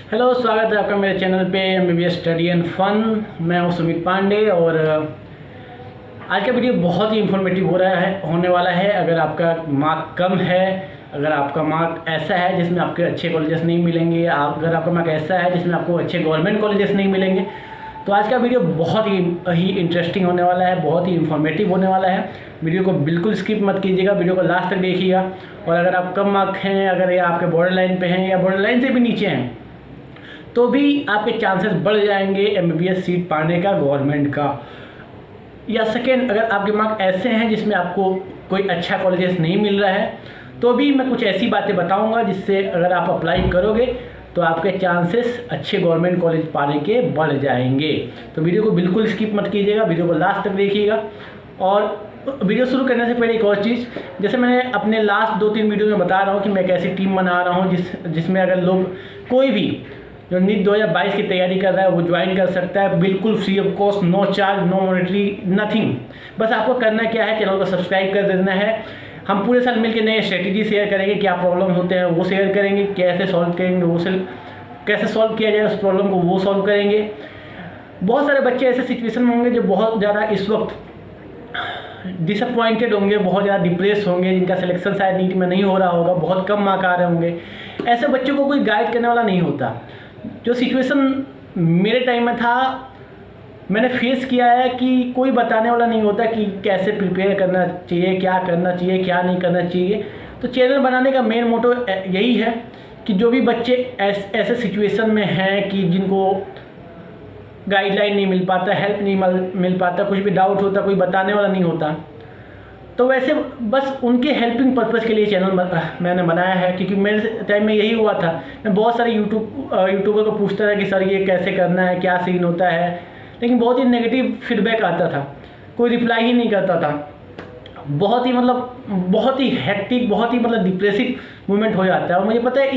Hello, स्वागत है आपका मेरे चैनल पे MBBS स्टडी एंड फन। मैं हूं सुमित पांडे और आज का वीडियो बहुत ही इन्फॉर्मेटिव होने वाला है। अगर आपका मार्क कम है, अगर आपका मार्क ऐसा है जिसमें आपके अच्छे कॉलेजेस नहीं मिलेंगे, अगर आपका मार्क ऐसा है जिसमें आपको अच्छे गवर्नमेंट कॉलेजेस नहीं मिलेंगे, तो आज का वीडियो बहुत ही इंटरेस्टिंग होने वाला है, बहुत ही इन्फॉर्मेटिव होने वाला है। वीडियो को बिल्कुल स्किप मत कीजिएगा, वीडियो को लास्ट तक देखिएगा। और अगर आप कम मार्क हैं, अगर ये आपके बॉर्डर लाइन पे हैं या बॉर्डर लाइन से भी नीचे हैं, तो भी आपके चांसेस बढ़ जाएंगे MBBS सीट पाने का गवर्नमेंट का। या सेकेंड, अगर आपके मार्क ऐसे हैं जिसमें आपको कोई अच्छा कॉलेजेस नहीं मिल रहा है, तो भी मैं कुछ ऐसी बातें बताऊंगा जिससे अगर आप अप्लाई करोगे तो आपके चांसेस अच्छे गवर्नमेंट कॉलेज पाने के बढ़ जाएंगे। तो वीडियो को बिल्कुल स्किप मत कीजिएगा, वीडियो को लास्ट तक देखिएगा। और वीडियो शुरू करने से पहले एक और चीज़, जैसे मैंने अपने लास्ट 2-3 वीडियो में बता रहा हूँ कि मैं कैसी टीम बना रहा हूँ जिसमें अगर लोग कोई भी जो नीट 2022 की तैयारी कर रहा है वो ज्वाइन कर सकता है, बिल्कुल free of cost, no charge, no monetary, nothing. बस आपको करना क्या है, चैनल को सब्सक्राइब कर देना है। हम पूरे साल मिलकर नए स्ट्रेटेजी शेयर करेंगे, क्या प्रॉब्लम होते हैं वो शेयर करेंगे, कैसे सॉल्व करेंगे वो कैसे सॉल्व किया जाए उस प्रॉब्लम को वो सॉल्व करेंगे। बहुत सारे बच्चे ऐसे सिचुएशन में होंगे जो बहुत ज़्यादा इस वक्त डिसअपॉइंटेड होंगे, बहुत ज़्यादा डिप्रेस होंगे, जिनका सिलेक्शन शायद नीट में नहीं हो रहा होगा, बहुत कम मार्क आ रहे होंगे। ऐसे बच्चों को कोई गाइड करने वाला नहीं होता। जो सिचुएशन मेरे टाइम में था, मैंने फेस किया है कि कोई बताने वाला नहीं होता कि कैसे प्रिपेयर करना चाहिए, क्या करना चाहिए, क्या नहीं करना चाहिए। तो चैनल बनाने का मेन मोटो यही है कि जो भी बच्चे ऐसे सिचुएशन में हैं कि जिनको गाइडलाइन नहीं मिल पाता, हेल्प नहीं मिल पाता, कुछ भी डाउट होता, कोई बताने वाला नहीं होता, तो वैसे बस उनके हेल्पिंग पर्पज़ के लिए चैनल मैंने बनाया है। क्योंकि मेरे टाइम में यही हुआ था, मैं बहुत सारे यूट्यूबर को पूछता था कि सर ये कैसे करना है, क्या सीन होता है, लेकिन बहुत ही नेगेटिव फीडबैक आता था, कोई रिप्लाई ही नहीं करता था। बहुत ही हेक्टिक, बहुत ही डिप्रेसिव मोमेंट हो जाता है। और मुझे पता है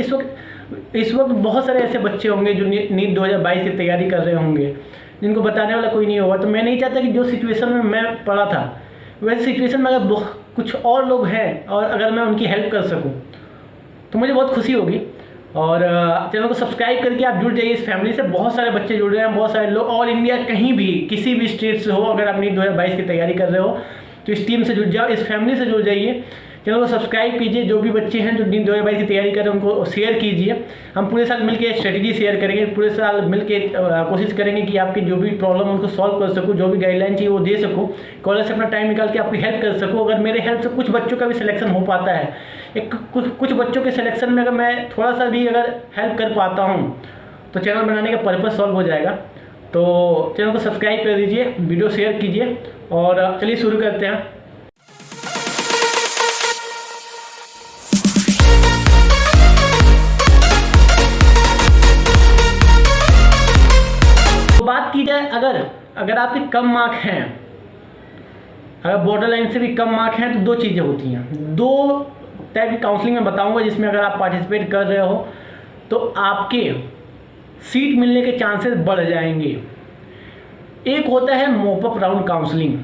इस वक्त बहुत सारे ऐसे बच्चे होंगे जो नीट 2022 की तैयारी कर रहे होंगे, जिनको बताने वाला कोई नहीं होगा। तो मैं नहीं चाहता कि जो सिचुएशन में मैं पड़ा था वैसे सिचुएशन में अगर कुछ और लोग हैं और अगर मैं उनकी हेल्प कर सकूं तो मुझे बहुत खुशी होगी। और चैनल को सब्सक्राइब करके आप जुड़ जाइए इस फैमिली से। बहुत सारे बच्चे जुड़ रहे हैं, बहुत सारे लोग ऑल इंडिया कहीं भी किसी भी स्टेट से हो, अगर आप नीट 2022 की तैयारी कर रहे हो तो इस टीम से जुड़ जाओ, इस फैमिली से जुड़ जाइए। चैनल को सब्सक्राइब कीजिए। जो भी बच्चे हैं जो नीट 2022 की तैयारी कर रहे हैं उनको शेयर कीजिए। हम पूरे साल मिलकर स्ट्रेटेजी शेयर करेंगे, पूरे साल मिलकर कोशिश करेंगे कि आपकी जो भी प्रॉब्लम उनको सॉल्व कर सकूँ, जो भी गाइडलाइन चाहिए वो दे सकूँ, कॉलेज से अपना टाइम निकाल के आपकी हेल्प कर सकूँ। अगर मेरे हेल्प से कुछ बच्चों का भी सिलेक्शन हो पाता है, कुछ बच्चों के सिलेक्शन में अगर मैं थोड़ा सा भी अगर हेल्प कर पाता हूँ तो चैनल बनाने का पर्पज़ सॉल्व हो जाएगा। तो चैनल को सब्सक्राइब कर दीजिए, वीडियो शेयर कीजिए और चलिए शुरू करते हैं। बात की जाए, अगर आपके कम मार्क हैं, अगर बॉर्डर लाइन से भी कम मार्क हैं, तो 2 चीज़ें होती हैं। 2 टाइप की काउंसलिंग में बताऊंगा जिसमें अगर आप पार्टिसिपेट कर रहे हो तो आपके सीट मिलने के चांसेस बढ़ जाएंगे। एक होता है मॉप अप राउंड काउंसलिंग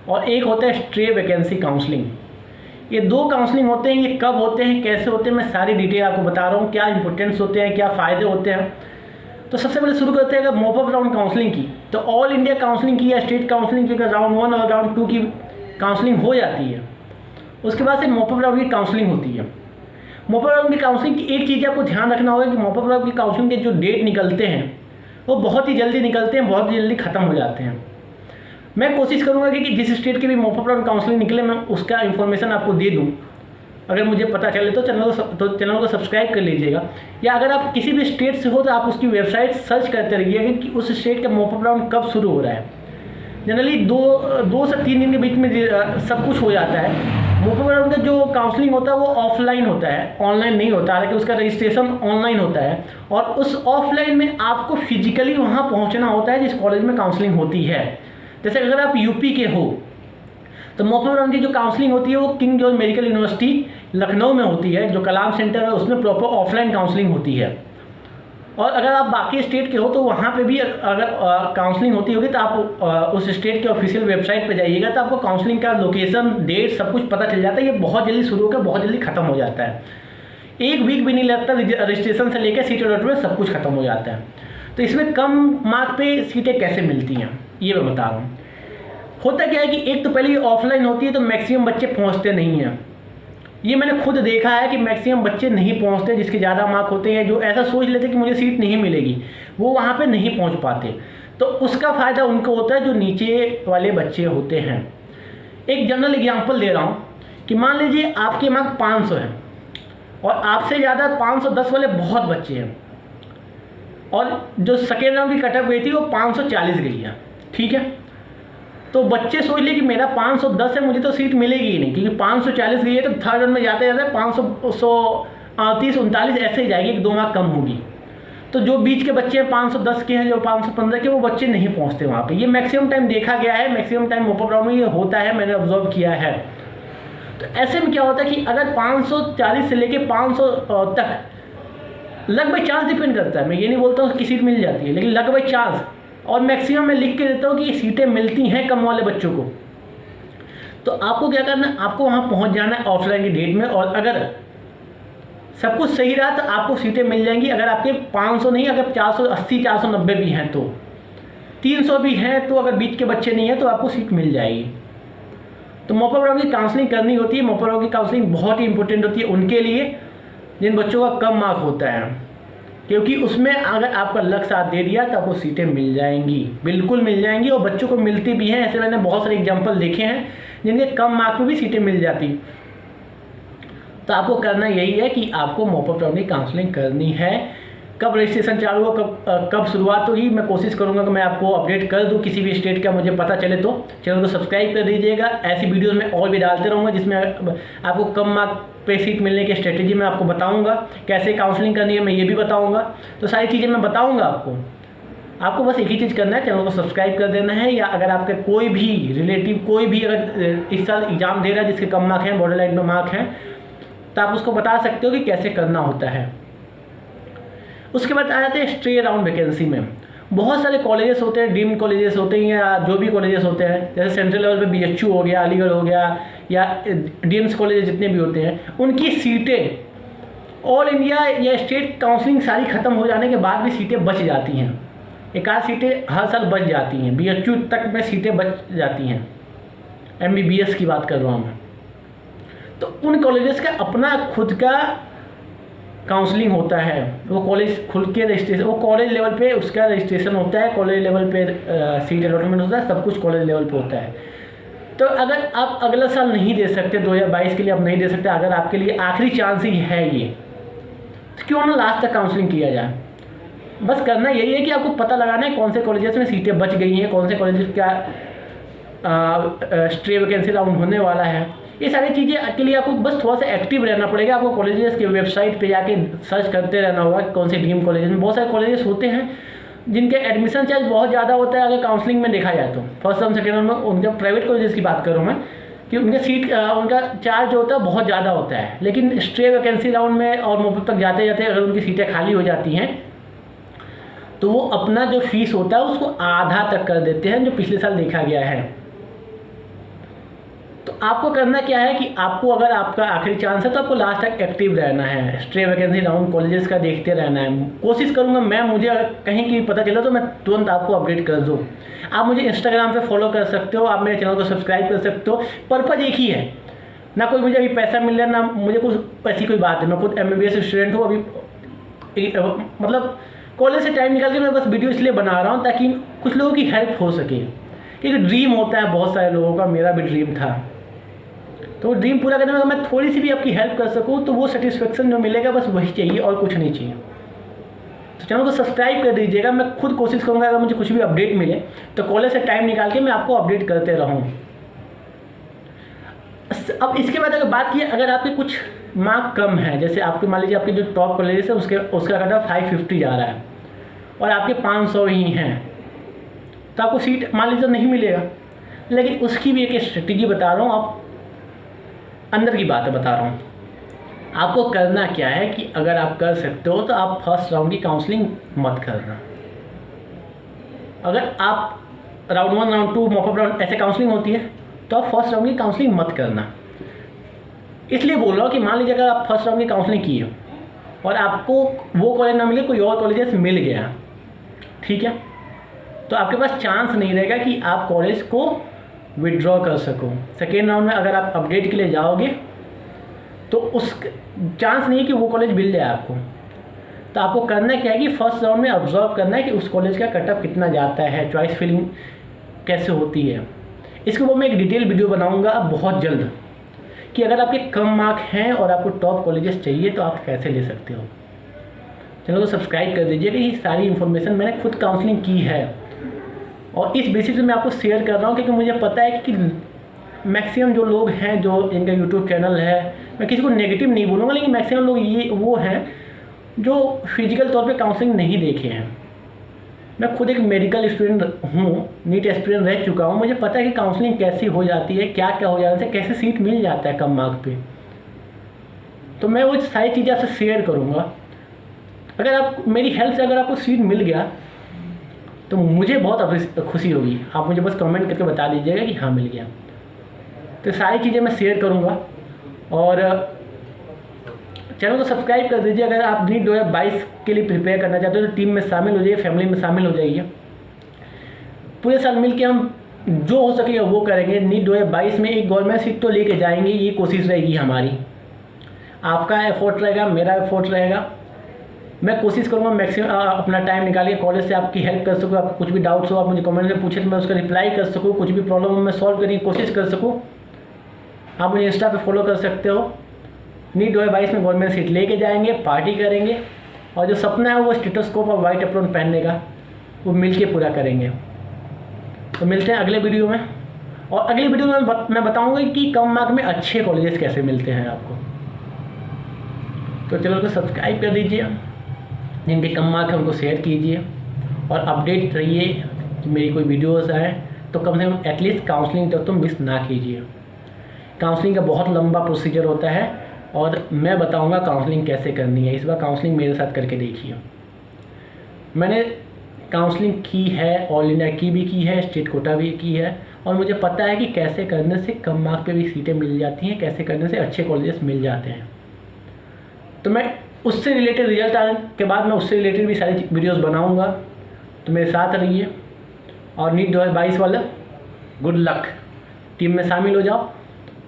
और एक होता है स्ट्रे वैकेंसी काउंसलिंग। ये 2 काउंसलिंग होते हैं। ये कब होते हैं, कैसे होते हैं, मैं सारी डिटेल आपको बता रहा हूँ, क्या इंपॉर्टेंस होते हैं, क्या फ़ायदे होते हैं। तो सबसे पहले शुरू करते हैं अगर मॉप अप राउंड काउंसलिंग की, तो ऑल इंडिया काउंसलिंग की या स्टेट काउंसलिंग की अगर राउंड 1 और राउंड 2 की काउंसलिंग हो जाती है, उसके बाद से मॉप अप राउंड की काउंसलिंग होती है। मॉप अप राउंड की काउंसलिंग की एक चीज़ आपको ध्यान रखना होगा कि मॉप अप राउंड की काउंसलिंग के जो डेट निकलते हैं वो बहुत ही जल्दी निकलते हैं, बहुत ही जल्दी ख़त्म हो जाते हैं। मैं कोशिश करूँगा कि जिस स्टेट के भी मॉप अप राउंड काउंसलिंग निकले मैं उसका इन्फॉर्मेशन आपको दे दूँ। अगर मुझे पता चले तो चैनल को सब्सक्राइब कर लीजिएगा। या अगर आप किसी भी स्टेट से हो तो आप उसकी वेबसाइट सर्च करते रहिएगा कि उस स्टेट का मॉप अप राउंड कब शुरू हो रहा है। जनरली 2 से 3 दिन के बीच में सब कुछ हो जाता है। मॉप अप राउंड का जो काउंसलिंग होता है वो ऑफलाइन होता है, ऑनलाइन नहीं होता, हालांकि उसका रजिस्ट्रेशन ऑनलाइन होता है। और उस ऑफलाइन में आपको फिजिकली वहाँ पहुँचना होता है जिस कॉलेज में काउंसलिंग होती है। जैसे अगर आप यूपी के हो तो मॉप अप राउंड की जो काउंसलिंग होती है वो king George medical university Lucknow में होती है, जो कलाम सेंटर है उसमें प्रॉपर ऑफलाइन काउंसलिंग होती है। और अगर आप बाकी स्टेट के हो तो वहाँ पे भी अगर काउंसलिंग होती होगी तो आप उस स्टेट के ऑफिशियल वेबसाइट पे जाइएगा तो आपको काउंसलिंग का लोकेशन, डेट सब कुछ पता चल जाता है। ये बहुत जल्दी शुरू होकर बहुत जल्दी ख़त्म हो जाता है। 1 वीक भी नहीं लगता, रजिस्ट्रेशन से लेकर सीट अलॉटमेंट सब कुछ खत्म हो जाता है। तो इसमें कम मार्क पे सीटें कैसे मिलती हैं ये मैं बता रहा हूँ। होता क्या है कि एक तो पहले ऑफलाइन होती है तो मैक्सिमम बच्चे पहुँचते नहीं हैं। ये मैंने खुद देखा है कि मैक्सिमम बच्चे नहीं पहुंचते, जिसके ज़्यादा मार्क होते हैं, जो ऐसा सोच लेते कि मुझे सीट नहीं मिलेगी, वो वहाँ पे नहीं पहुंच पाते। तो उसका फ़ायदा उनको होता है जो नीचे वाले बच्चे होते हैं। एक जनरल एग्जांपल दे रहा हूँ कि मान लीजिए आपके मार्क 500 हैं और आपसे ज़्यादा 510 वाले बहुत बच्चे हैं, और जो सेकेंड राउंड की कटअप गई थी वो 540 गई है, ठीक है। तो बच्चे सोच ले कि मेरा 510 है, मुझे तो सीट मिलेगी ही नहीं, क्योंकि 540 गई है तो थर्ड राउंड में जाते जाते 538 39 ऐसे ही जाएगी, 1-2 मार्क कम होगी। तो जो बीच के बच्चे हैं 510 के हैं, जो 515 के, वो बच्चे नहीं पहुंचते वहाँ पे। ये मैक्सिमम टाइम देखा गया है, मैक्सिमम टाइम मोपा ग्राउंड में ये होता है, मैंने ऑब्जर्व किया है। तो ऐसे में क्या होता है कि अगर 540 से लेके 500 तक लक बाई चांस डिपेंड करता है, मैं ये नहीं बोलता हूँ कि सीट मिल जाती है, लेकिन लक बाई चांस, और मैक्सिमम मैं लिख के देता हूँ कि सीटें मिलती हैं कम वाले बच्चों को। तो आपको क्या करना है, आपको वहाँ पहुँच जाना है ऑफलाइन की डेट में, और अगर सब कुछ सही रहा तो आपको सीटें मिल जाएंगी। अगर आपके 500 नहीं, अगर 480 490 भी हैं, तो 300 भी हैं, तो अगर बीच के बच्चे नहीं हैं तो आपको सीट मिल जाएगी। तो मोपा ग्राउंड की काउंसलिंग करनी होती है। मोपा ग्राउंड की काउंसलिंग बहुत ही इंपॉर्टेंट होती है उनके लिए जिन बच्चों का कम मार्क होता है, क्योंकि उसमें अगर आपका लक साथ दे दिया तो आपको सीटें मिल जाएंगी, बिल्कुल मिल जाएंगी, और बच्चों को मिलती भी हैं। ऐसे मैंने बहुत सारे एग्जांपल देखे हैं जिनके कम मार्क में भी सीटें मिल जाती। तो आपको करना यही है कि आपको मोपा ग्राउंड की काउंसलिंग करनी है। कब रजिस्ट्रेशन चालू हो, कब शुरुआत होगी, मैं कोशिश करूंगा कि मैं आपको अपडेट कर दूं किसी भी स्टेट का मुझे पता चले तो। चैनल को सब्सक्राइब कर दीजिएगा, ऐसी वीडियोस में और भी डालते रहूँगा जिसमें आपको कम मार्क पे सीट मिलने की स्ट्रेटेजी मैं आपको बताऊंगा, कैसे काउंसलिंग करनी है मैं ये भी बताऊंगा। तो सारी चीज़ें मैं बताऊंगा आपको बस एक ही चीज़ करना है, चैनल को सब्सक्राइब कर देना है। या अगर आपके कोई भी रिलेटिव कोई भी अगर इस साल एग्ज़ाम दे रहा है जिसके कम मार्क हैं, बॉर्डर लाइन में मार्क हैं, तो आप उसको बता सकते हो कि कैसे करना होता है। उसके बाद आ जाते हैं स्ट्रे राउंड वैकेंसी में। बहुत सारे कॉलेजेस होते हैं, डीम्ड कॉलेजेस होते हैं, या जो भी कॉलेजेस होते हैं, जैसे सेंट्रल लेवल पे BHU हो गया, अलीगढ़ हो गया, या डीम्स कॉलेज जितने भी होते हैं, उनकी सीटें ऑल इंडिया या स्टेट काउंसलिंग सारी ख़त्म हो जाने के बाद भी सीटें बच जाती हैं। एक आध सीटें हर साल बच जाती हैं, BHU तक में सीटें बच जाती हैं। MBBS की बात कर रहा हूँ मैं। तो उन कॉलेजेस का अपना खुद का काउंसलिंग होता है, वो कॉलेज खुल के रजिस्ट्रेशन, वो कॉलेज लेवल पे उसका रजिस्ट्रेशन होता है, कॉलेज लेवल पे सीट अलॉटमेंट होता है, सब कुछ कॉलेज लेवल पे होता है। तो अगर आप अगला साल नहीं दे सकते, 2022 के लिए आप नहीं दे सकते, अगर आपके लिए आखिरी चांस ही है ये, तो क्यों ना लास्ट तक काउंसलिंग किया जाए। बस करना यही है कि आपको पता लगाना है कौन से कॉलेजेस में सीटें बच गई हैं, कौन से कॉलेजेस का स्ट्रे वैकेंसी राउंड होने वाला है। ये सारी चीज़ें के लिए आपको बस थोड़ा सा एक्टिव रहना पड़ेगा। आपको कॉलेजेस के वेबसाइट पे जाके सर्च करते रहना होगा कि कौन से डीम कॉलेजेस में। बहुत सारे कॉलेजेस होते हैं जिनके एडमिशन चार्ज बहुत ज़्यादा होता है अगर काउंसलिंग में देखा जाए तो। फर्स्ट टर्म सेकेंड टर्म में उनके प्राइवेट कॉलेजेस की बात करूँ मैं, कि उनके सीट उनका चार्ज जो होता है बहुत ज़्यादा होता है। लेकिन स्ट्रे वैकेंसी राउंड में और मोपा तक जाते जाते अगर उनकी सीटें खाली हो जाती हैं तो वो अपना जो फीस होता है उसको आधा तक कर देते हैं, जो पिछले साल देखा गया है। तो आपको करना क्या है कि आपको अगर आपका आखिरी चांस है तो आपको लास्ट तक एक्टिव रहना है, स्ट्रे वैकेंसी राउंड कॉलेजेस का देखते रहना है। कोशिश करूंगा मैं, मुझे अगर कहीं की पता चला तो मैं तुरंत आपको अपडेट कर दूं। आप मुझे इंस्टाग्राम पे फॉलो कर सकते हो, आप मेरे चैनल को सब्सक्राइब कर सकते हो। पर्पज़ एक ही है, ना कोई मुझे अभी पैसा मिल रहा है, ना मुझे कुछ ऐसी कोई बात है। मैं खुद MBBS स्टूडेंट हूँ, अभी मतलब कॉलेज से टाइम निकाल के मैं बस वीडियो इसलिए बना रहा हूँ ताकि कुछ लोगों की हेल्प हो सके। एक ड्रीम होता है बहुत सारे लोगों का, मेरा भी ड्रीम था, तो वो ड्रीम पूरा करने में मैं थोड़ी सी भी आपकी हेल्प कर सकूँ तो वो सेटिस्फेक्शन जो मिलेगा बस वही चाहिए और कुछ नहीं चाहिए। तो चैनल को सब्सक्राइब कर दीजिएगा। मैं खुद कोशिश करूँगा अगर मुझे कुछ भी अपडेट मिले तो कॉलेज से टाइम निकाल के मैं आपको अपडेट करते रहूँ। अब इसके बाद अगर बात की, अगर आपके कुछ मार्क कम है, जैसे आपके मान लीजिए आपके जो टॉप कॉलेजेस है उसका कट ऑफ 550 जा रहा है और आपके 500 ही हैं, तो आपको सीट मान लीजिए नहीं मिलेगा। लेकिन उसकी भी एक स्ट्रेटेजी बता रहा हूँ, आप अंदर की बातें बता रहा हूँ। आपको करना क्या है कि अगर आप कर सकते हो तो आप फर्स्ट राउंड की काउंसलिंग मत करना। अगर आप राउंड 1 राउंड 2 मॉपअप राउंड ऐसे काउंसलिंग होती है तो आप फर्स्ट राउंड की काउंसलिंग मत करना। इसलिए बोल रहा हूँ कि मान लीजिए अगर आप फर्स्ट राउंड की काउंसलिंग की हो और आपको वो कॉलेज ना मिले, कोई और कॉलेजेस मिल गया, ठीक है, तो आपके पास चांस नहीं रहेगा कि आप कॉलेज को विड्रॉ कर सको। सेकेंड राउंड में अगर आप अपडेट के लिए जाओगे तो उस चांस नहीं है कि वो कॉलेज मिल जाए आपको। तो आपको करना क्या है कि फर्स्ट राउंड में ऑब्जर्व करना है कि उस कॉलेज का कट ऑफ कितना जाता है, चॉइस फिलिंग कैसे होती है। इसके ऊपर मैं एक डिटेल वीडियो बनाऊंगा बहुत जल्द कि अगर आपके कम मार्क हैं और आपको टॉप कॉलेजेस चाहिए तो आप कैसे ले सकते हो। चैनल को सब्सक्राइब कर दीजिए कि ये सारी इन्फॉर्मेशन मैंने खुद काउंसलिंग की है और इस बेसिस पे मैं आपको शेयर कर रहा हूँ, क्योंकि मुझे पता है कि मैक्सिमम जो लोग हैं जो इनका यूट्यूब चैनल है, मैं किसी को नेगेटिव नहीं बोलूँगा, लेकिन मैक्सिमम लोग ये वो हैं जो फिजिकल तौर पे काउंसलिंग नहीं देखे हैं। मैं खुद एक मेडिकल स्टूडेंट हूँ, नीट एस्पिरेंट रह चुका हूँ, मुझे पता है कि काउंसलिंग कैसी हो जाती है, क्या क्या हो जाता है, कैसे सीट मिल जाता है कम मार्क पे। तो मैं वो सारी चीज़ें आपसे शेयर करूँगा। अगर आप मेरी हेल्प से अगर आपको सीट मिल गया तो मुझे बहुत खुशी होगी। आप मुझे बस कमेंट करके बता दीजिएगा कि हाँ मिल गया। तो सारी चीज़ें मैं शेयर करूँगा और चैनल को सब्सक्राइब कर दीजिए। अगर आप नीट 2022 के लिए प्रिपेयर करना चाहते हो तो टीम में शामिल हो जाइए, फैमिली में शामिल हो जाइए। पूरे साल मिल के हम जो हो सकेगा वो करेंगे। नीट 2022 में एक गवर्नमेंट सीट तो लेके जाएंगे, ये कोशिश रहेगी हमारी। आपका एफर्ट रहेगा, मेरा एफर्ट रहेगा। मैं कोशिश करूँगा मैक्सिमम अपना टाइम निकाल के कॉलेज से आपकी हेल्प कर सकूँ। आपको कुछ भी डाउट्स हो आप मुझे कमेंट में पूछे तो मैं उसका रिप्लाई कर सकूँ, कुछ भी प्रॉब्लम हो मैं सॉल्व करने की कोशिश कर सकूँ। आप मुझे इंस्टा पे फॉलो कर सकते हो। नीट 2022 में गवर्नमेंट सीट लेके जाएंगे, पार्टी करेंगे और जो सपना है वो स्टेथोस्कोप और वाइट एप्रॉन पहनने का वो मिल के पूरा करेंगे। तो मिलते हैं अगले वीडियो में, और अगले वीडियो में मैं बताऊँगा कि कम मार्क में अच्छे कॉलेजेस कैसे मिलते हैं आपको। तो चलो तो सब्सक्राइब कर दीजिए, जिनके कम मार्क है उनको शेयर कीजिए और अपडेट रहिए कि मेरी कोई वीडियोस आए तो कम से कम एटलीस्ट काउंसलिंग तक तो मिस ना कीजिए। काउंसलिंग का बहुत लंबा प्रोसीजर होता है और मैं बताऊंगा काउंसलिंग कैसे करनी है। इस बार काउंसलिंग मेरे साथ करके देखिए। मैंने काउंसलिंग की है, ऑल इंडिया की भी की है, स्टेट कोटा भी की है, और मुझे पता है कि कैसे करने से कम मार्क पे भी सीटें मिल जाती हैं, कैसे करने से अच्छे कॉलेजेस मिल जाते हैं। तो मैं उससे रिलेटेड रिजल्ट आने के बाद मैं उससे रिलेटेड भी सारी वीडियोस बनाऊंगा। तो मेरे साथ रहिए और नीट 2022 वाला गुड लक, टीम में शामिल हो जाओ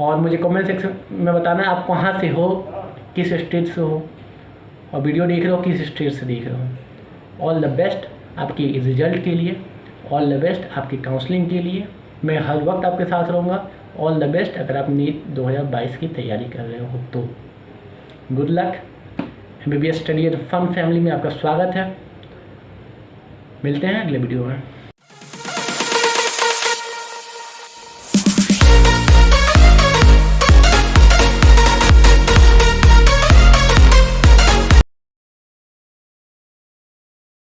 और मुझे कमेंट सेक्शन में बताना आप कहाँ से हो, किस स्टेट से हो और वीडियो देख रहे हो किस स्टेट से देख रहे हो। ऑल द बेस्ट आपकी रिजल्ट के लिए, ऑल द बेस्ट आपकी काउंसलिंग के लिए। मैं हर वक्त आपके साथ रहूँगा। ऑल द बेस्ट अगर आप नीट 2022 की तैयारी कर रहे हो तो good luck. MBBS study at fun family में आपका स्वागत है। मिलते हैं अगले वीडियो में।